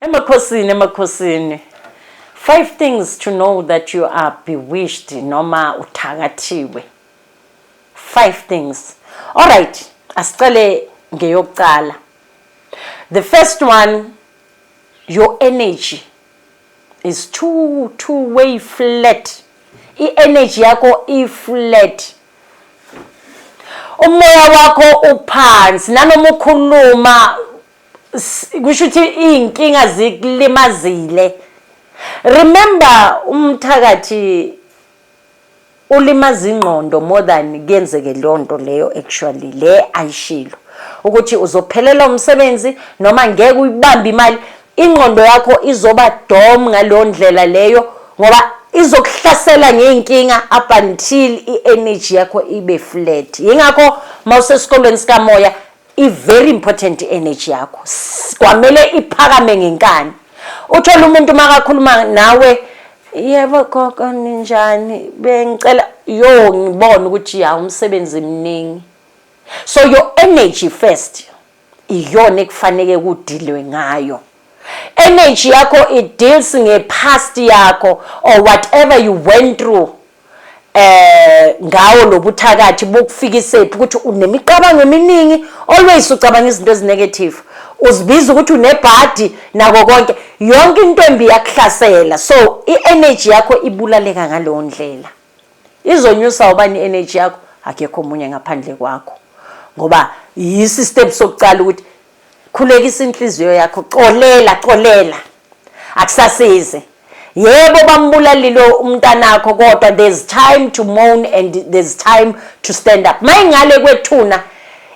Emakhosini. 5 things to know that you are bewitched noma uthakathiwe. 5 things. All right, asicale ngeyokuqala. The first one, your energy is two-way flat. I-energy yakho i-flat. Umoya wakho uphansi, nanoma ukhuluma kusho ukuthi inkinga zikulimazile. Remember umthakathi ulimaza ingqondo more than kuyenzeke lonto leyo actually le ayishilo ukuthi uzophelela umsebenzi noma ngeke uyibambe imali, ingqondo yakho izoba dom ngalondlela leyo ngoba izokuhlasela ngeenkinga up until i-energy yakho ibe flat. Yingakho mawusesikolweni sikamoya i-very important energy yakho kwamele iphakame ngenkani. Uthola umuntu makakhuluma nawe, yebo gogo ninjani, bengicela ngibona ukuthi ya umsebenzi mningi. So your energy first iyona ekufanele kudilwe ngayo. Energy yakho it deals nge-past yakho or whatever you went through ngawo lobuthakathi bokufikisephi ukuthi unemicabango eminingi, always ucabanga izinto ezinegative, uzibiza ukuthi unebhadi nako konke, yonke into embi yakuhlasela. So i-energy yakho ibulaleka ngaleyo ndlela. Izonyusa ubani i-energy yakho? Akekho omunye ngaphandle kwakho, ngoba yi-system sokucala ukuthi khulekisa inhliziyo yakho, xolela akusasize. Yebo bambulalile umntanakho kodwa there's time to mourn and there's time to stand up. Mayingale kwethuna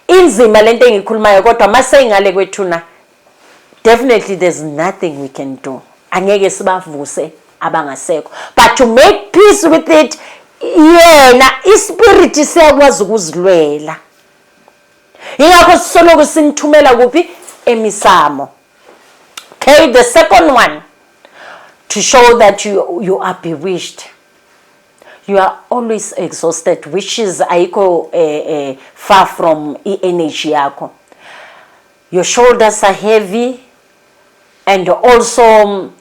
inzima lento engikhulumayo kodwa maseyingale kwethuna definitely there's nothing we can do. Angeke sibavuse abangasekho, but to make peace with it, yena ispirit siyakwazi ukuzilwela. Yingakho sisoloko sinithumela kuphi emisamo. Okay, the second one, to show that you are bewitched. You are always exhausted, which is ayiko far from energy yako. Your shoulders are heavy, and also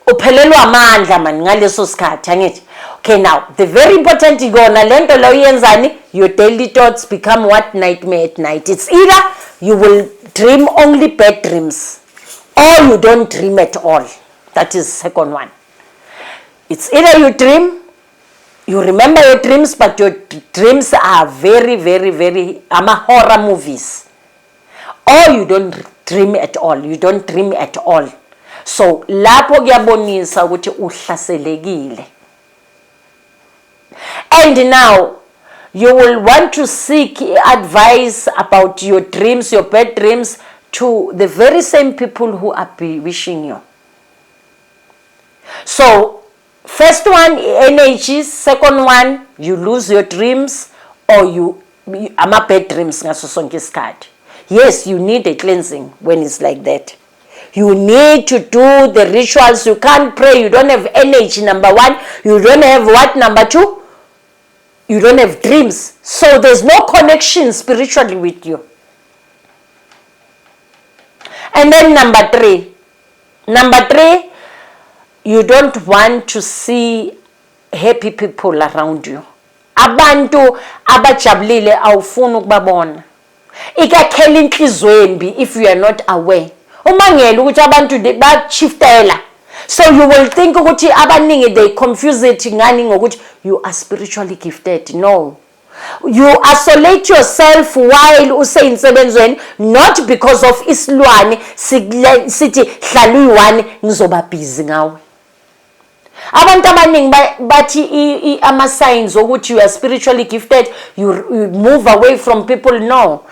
uphelelwa amandla man ngaleso sikhathi angithi. Okay, now the very important igona lento lo yenzani, your daily thoughts become what? Nightmare at night. It's either you will dream only bad dreams or you don't dream at all. That is second one. It's either you dream, you remember your dreams, but your dreams are very, very, very horror movies. Or you don't dream at all. You don't dream at all. So lapho kuyabonisa ukuthi uhlaselekile. And now you will want to seek advice about your dreams, your bad dreams, to the very same people who are wishing you. So first one, energy. Second one, you lose your dreams or you bad dreams ngaso sonke isikhathi. Yes, you need a cleansing when it's like that. You need to do the rituals. You can't pray. You don't have energy, number one. You don't have what, number two? You don't have dreams. So there's no connection spiritually with you. And then number three, you don't want to see happy people around you. Abantu abajabulile awufuni ukubabona. Ikakhela inhliziyo embi if you are not aware. Umangela ukuthi abantu bachiftela. So you will think ukuthi abaningi they confuse it ngani ngokuthi you are spiritually gifted. No. You isolate yourself while useyintsebenzweni, not because of isilwane sithi hlala uyi1 ngizoba busy ngawe. Abantu abaningi bathi ama signs ukuthi you are spiritually gifted, you move away from people. No,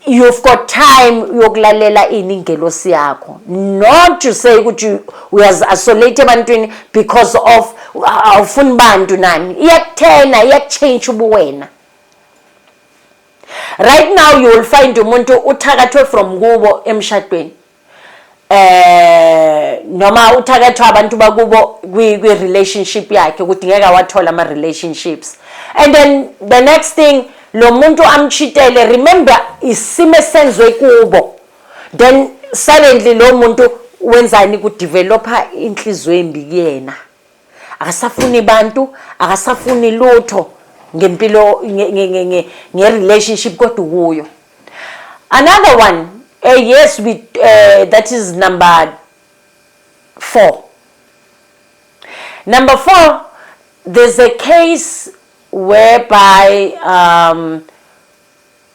you've got time yokulalela iningelosi yakho, not to say ukuthi we are isolate ebantwini because of awufuni bantu nani. Iyakuthena, iyakuchange ubuwena. Right now you will find umuntu uthakathwe from kubo emshadweni, noma uthakathwa abantu bakubo kwi-relationship yakhe ukuthi ngeke wathola ama-relationships, and then the next thing lo muntu amchitele, remember isimo esenzwe kubo, then silently lo muntu wenzani kudevelopa inhliziyo embi kuyena, akasafuni bantu, akasafuni lutho ngempilo nge-relationship kodwa kuyo. Another one, yes, that is number 4. Number 4, there's a case whereby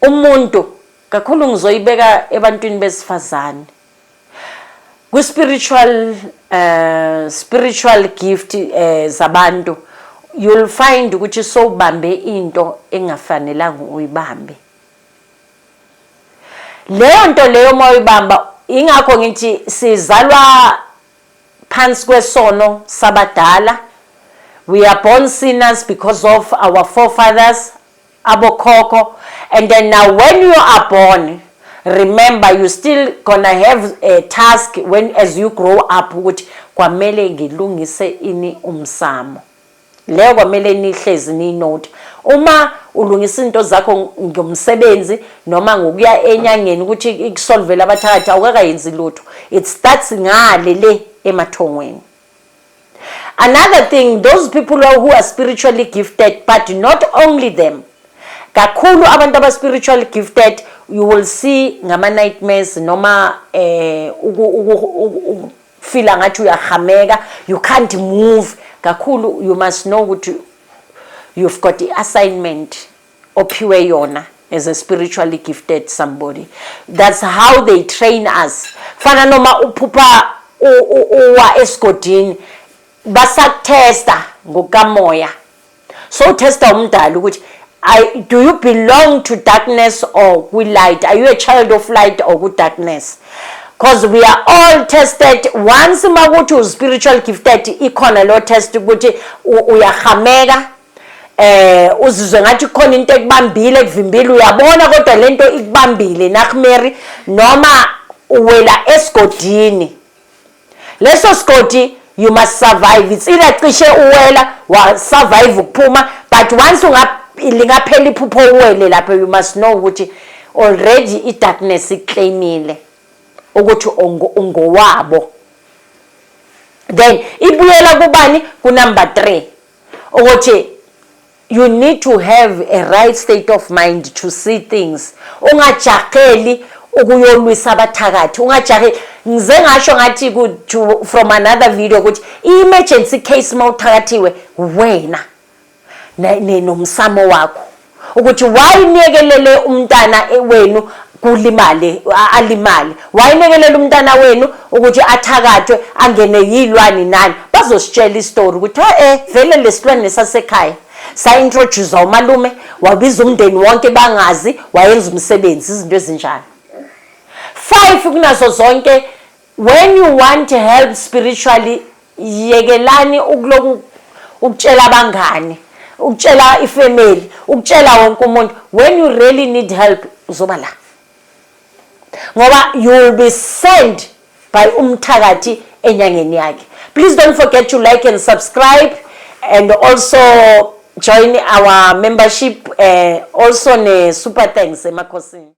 umuntu kakhulu ngizoyibeka ebantwini besifazane ku spiritual gift zabantu, you'll find ukuthi sobambe into engafanelanga uyibambe. Leyo nto leyo moyibamba, ingakho ngithi sizalwa phansi kwesono sabadala. We are born sinners because of our forefathers, abokhokho, and then now when you are born, remember you still gonna have a task when as you grow up ukuthi kwamele ngilungise ini umsamo. Leyo kwamele nihlezi ni note. Uma ulungisa into zakho ngomsebenzi noma ngokuya enyangeni ukuthi ikusolvela abathakathi awukakayenzi lutho. It starts ngale le emathongweni. Another thing, those people who are spiritually gifted, but not only them, kakhulu abantu aba spiritually gifted, you will see ngama nightmares noma feel ngathi uyahameka, you can't move. Kakhulu, you must know ukuthi you've got the assignment ophiwe yona as a spiritually gifted somebody. That's how they train us. Fana noma uphupha uwa esigodini basakutesta ngokamoya. So testa umdala ukuthi do you belong to darkness or with light? Are you a child of light or with darkness? Because we are all tested. Once makuthi u spiritual gifted, ikhona lo test ukuthi uyahameka, uzizwe ngathi khona into ekubambile kuvimbile, uyabona kodwa lento ikubambile nakumeri, noma uwela esigodini. Leso sigodi you must survive. It's either cishe uwela wa survive ukuphuma, but once lingaphela iphupho uwele lapho, you must know ukuthi already i-darkness iclaimile ukuthi ungowabo. Then ibuyela kubani ku number 3 ukuthi you need to have a right state of mind to see things. Ungajaheli ukuyolwisa abathakathi, ungajaheli. Ngize ngasho ngathi from another video ukuthi emergency case mawuthakathiwe wena nomsamo wakho ukuthi why niyekelele umntana wenu kulimale alimale, why niyekelele umntana wenu ukuthi athakathwe angene yilwani nani. Bazositshela istory ukuthi vele lesilwane nesasekhaya sa introduce umalume, wabiza umndeni wonke bangazi, wayenza umsebenzi, izinto ezinjalo. 5 kunazo zonke, when you want to help spiritually, yekelani ukuloku ukutshela abangani, ukutshela ifamily, ukutshela wonke umuntu. When you really need help, uzoba la. Ngoba you will be sent by umthakathi enyangeni yakhe. Please don't forget to like and subscribe, and also join our membership, also ne super thanks emakhosini.